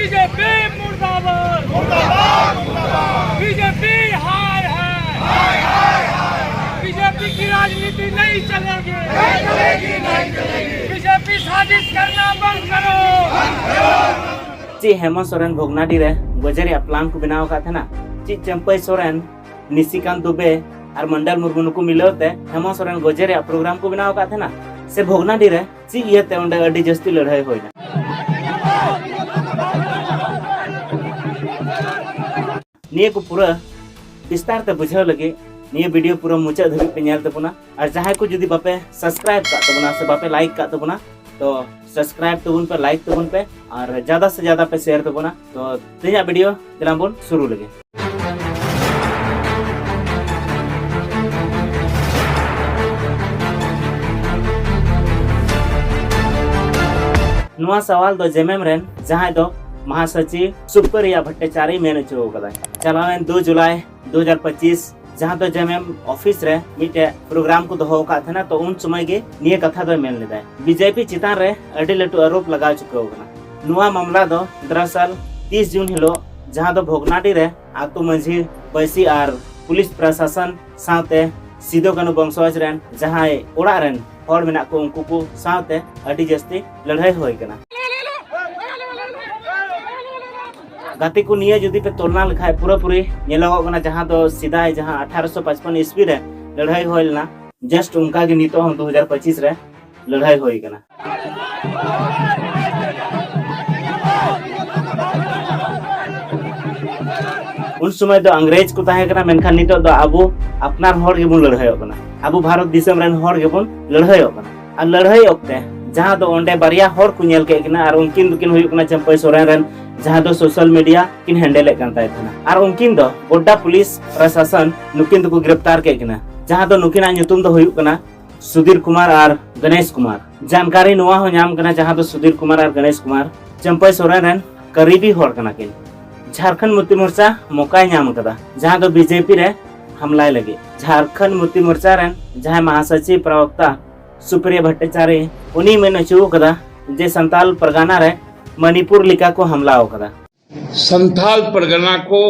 BJP मुर्दाबाद मुर्दाबाद मुर्दाबाद। बीजेपी हाय हाय बीजेपी की राजनीति नहीं चलेगी नहीं चलेगी। बीजेपी साजिश करना बंद करो। ची हेमंत सोरेन भोगनाडी रे गजरिया प्लान को बनाव का ना ची चंपई सोरेन निशिकांत दुबे और मंडल मुर्मू को मिलते हेमंत सोरेन गजरिया प्रोग्राम को बनाव का ना से भोगनाडी रे ची इयते ओंडे अडी जस्ती लड़ाई होइना। निये को पूरा विस्तार ते बुझाव लगे निये वीडियो पूरा मुचाद धबी पे नेल तबना और जहां को जदी बापे सब्सक्राइब का तबना से बापे लाइक का तबना तो सब्सक्राइब तबन पे लाइक तबन पे और ज्यादा से ज्यादा पे शेयर तबना तो तेजा वीडियो दिलाम बोन शुरू लगे। नुआ सवाल दो जेमेम रेन जहां दो महासचिव सुप्रिया भट्टाचार्य मेन चो कदा चलावेन 2 जुलाई 2025 जहां तो जेमेम ऑफिस रे मिटे प्रोग्राम को दोहो का था तो उन समय के निये कथा दो मेन लेदा बीजेपी चितान रे अडी लटू आरोप लगा चुका होगा। नुआ मामला दो दरअसल 30 जून हिलो जहां दो भोगनाडी रे आतु मंझी बैसी और पुलिस प्रशासन साथे सिदो कानु बंशवाज रेन जहां ओड़ा रेन हड़ मेना को उनको को साथे अडी जस्ती लड़ाई होई कना। गाते को निये जुदी पे तुलना लिखा पूरा पूरी नेलोगना जहां दो सीधा जहां 1855 ईस्वी रे लड़ाई होइलना जस्ट उनका के नितो हम 2025 रे लड़ाई होई कना। उन समय दो अंग्रेज को ताहे कना मेनखान नितो दो आबो अपनार हड़ के बुन लड़ाई कना आबो भारत दिसम रेन हड़ के बुन लड़ाई कना और लड़ाई ओक्ते जहां दो ओंडे बारिया हड़ को नेल के कना और उनकिन दुकिन हुई कना चंपई सोरेन रेन जहां दो सोशल मीडिया किन हैंडल और उनकिन दो गोड्डा पुलिस प्रशासन नुकिन को गिरफ्तार के जहां दो नुकिना नुतुम दो हुई कना सुधीर कुमार और गणेश कुमार। जानकारी नुआ हो नाम कना जहां दो सुधीर कुमार और गणेश कुमार चंपई सोरेन रेन करीबी हड़ कना किन झारखंड मुक्ति मोर्चा मौका नाम कदा जहां दो बीजेपी रे हमला लगे झारखंड मुक्ति मोर्चा रेन जहां महासचिव प्रवक्ता सुप्रिया भट्टाचार्य उन्हीं में नचू कदा जे संताल परगना रे मणिपुर लिका को हमला होगा। संथाल परगना को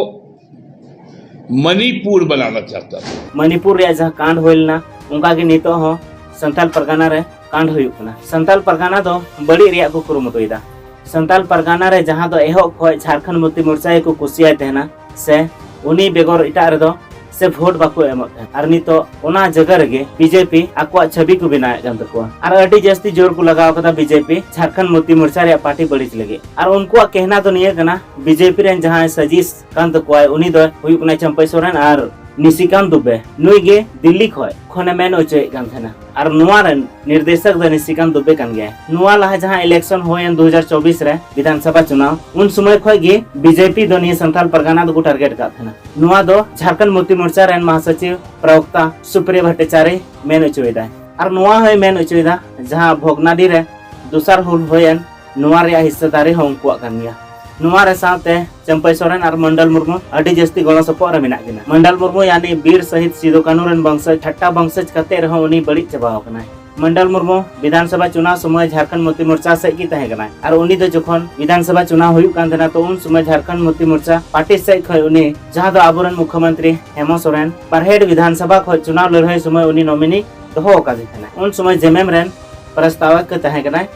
मणिपुर बनाना चाहता था। मणिपुर रे जहां कांड होइलना उनका के नितो हो संताल परगना रे कांड होयुकना। संताल परगना दो बड़ी रिया को कुरुमुटुइदा संताल परगना रे जहां दो एहो खय झारखंड मुक्ति मोर्चा को कुसिया तेना से उनी बेगर इटा रे दो से वोट बाको एमत और नितो ओना जगह रे बीजेपी आकवा छवि को बनाए गन तको और अडी जस्ती जोर को लगाव कदा बीजेपी झारखंड मुक्ति मोर्चा रे पार्टी बड़ी लगे और उनको कहना तो निये कना बीजेपी रे जहां सजीश कान तको उनी दो हुई कना चंपई सोरेन और निशिकांत दुबे नुई गे दिल्ली खय खने मेन ओचे कान थना और नुआ रे निर्देशक द निशिकांत दुबे कान गया नुआ लहा जहां इलेक्शन होयन 2024 रे विधानसभा चुनाव उन समय खय गे बीजेपी दो निये संताल परगना दो टारगेट का थना नुआ दो झारखंड मुक्ति मोर्चा रे महासचिव प्रवक्ता सुप्रिया भट्टाचार्य मेन ओचोइदा और नुआ है मेन ओचोइदा जहां भोगनाडी रे दूसर हुल होयन नुआ रे हिस्सेदारी हो उनको कान गया नुआ रे साथे चंपई सोरेन और मंडल मुर्मू अडी जस्ती गणो सपो रे मिना गिना मंडल मुर्मू यानी वीर शहीद सिदो कानू रेन वंशज ठट्टा वंशज कते रहो उनी बड़ी चबाव कना। मंडल मुर्मू विधानसभा चुनाव समय झारखंड मुक्ति मोर्चा से की तहे कना और उनी दो जखन विधानसभा चुनाव हुई कान देना तो उन समय झारखंड मुक्ति मोर्चा पार्टी से खय उनी जहां दो आबोरन मुख्यमंत्री हेमंत सोरेन परहेड विधानसभा खय चुनाव लड़ाई समय उनी नॉमिनी दोहो का दिखना उन समय जेमेम रेन प्रस्तावक के तहे कना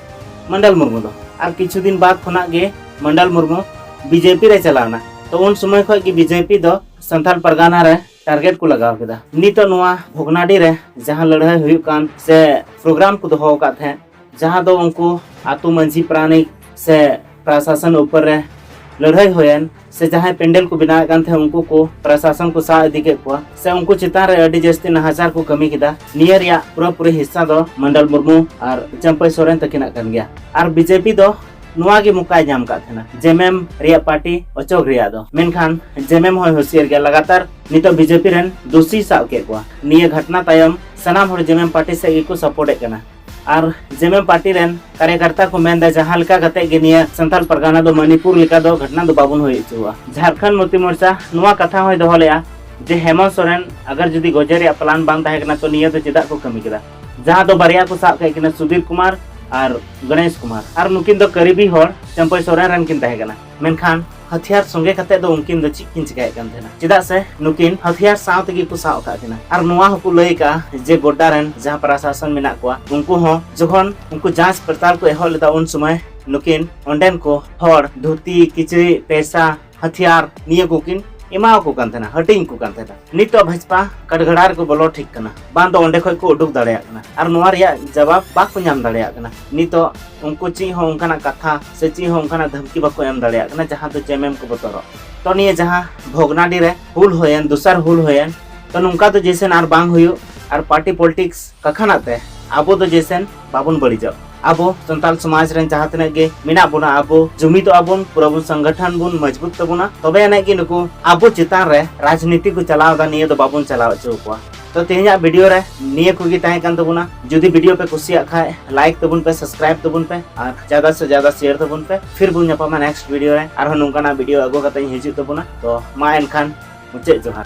मंडल मुर्मू दो और किछु दिन बाद खना गे मंडल मुर्मू बीजेपी रे चलाना तो उन समय खय की बीजेपी दो संथाल परगना रे टारगेट को लगाव केदा नितो नुआ भोगनाडी रे जहां लड़ाई हुई कान से प्रोग्राम को दोहो का थे जहां दो उनको आतु मंझी प्राणी से प्रशासन ऊपर रे लड़ाई होयन से जहां पेंडल को बनाए कान थे उनको को प्रशासन को सा दिके को से उनको चितान रे अडी जस्ती नहाचार को कमी केदा नियर या पूरा हिस्सा दो मंडल मुर्मू और चंपई सोरेन तकिना कान गया और बीजेपी दो नुआ के मुकाय जाम का थना जेमेम रिया पार्टी अचोक रिया दो मेनखान जेमेम होय होशियार गया लगातार नितो बीजेपी रेन दोषी साब के को निये घटना तायम सनाम हर जेमेम पार्टी से को सपोर्ट करना और जेमेम पार्टी रेन कार्यकर्ता को मेंदा जहां लका गते गे निये संथाल परगना दो मणिपुर लिका दो घटना दो बाबुन होय चुवा झारखंड मुक्ति मोर्चा नुआ कथा होय दोहो लेया जे हेमंत सोरेन अगर जदी गजरिया प्लान बांग ताहे कना तो निये तो चिदा को कमी केदा जहां दो बारिया को साब के कना सुधीर कुमार और गणेश कुमार और नुकिन दो करीबी होर चंपई सोरेन रन किन तहेगना मेनखान हथियार संगे कते दो उनकिन दो चिकिन चिकाय कान थेना चिदा से नुकिन हथियार साथ गी कुसाव का किना और नुआ हकु लई का जे गोड्डा रन जहां प्रशासन मेना को उनको हो जखन उनको जांच पड़ताल को एहो लेदा उन समय नुकिन ओंडेन को होर धोती किचरी पैसा हथियार निये कोकिन एमाव को कान थेना हटिंग को कान थेना नितो भाजपा कटघड़ार को बोलो ठीक कना बांदो ओंडे खय को उडुक दाड़ेया कना और नोआ रिया जवाब बाको नाम दाड़ेया कना नितो उनको ची हो उनकाना कथा से ची हो उनकाना धमकी बाको एम दाड़ेया कना जहां तो जेएमएम को बतरो तो निये जहां भोगनाडी रे हुल होयन दूसर हुल होयन तो नुंका तो जैसे आर बांग हुयो और पार्टी पॉलिटिक्स कखानाते आबो तो जैसे बाबुन बड़ी जाओ अब संताल समाज रन जहां तने गे मिना बोना अब जुमी तो आबुन पूरा बुन संगठन बुन मजबूत तबुना तबे एने गे नुको अब चितान रे राजनीति को चलाव दा निये दो बाबुन चलाव चो को तो तेहया वीडियो रे निये को गी ताहे कान तबुना जुदी वीडियो पे कुसिया खाए लाइक तबुन पे सब्सक्राइब तबुन पे और ज्यादा से ज्यादा शेयर तबुन पे फिर बुन न्यापामा नेक्स्ट वीडियो रे और नुंकाना वीडियो अगो कते हिजु तबुना तो मा एनखान मुचे जोहार।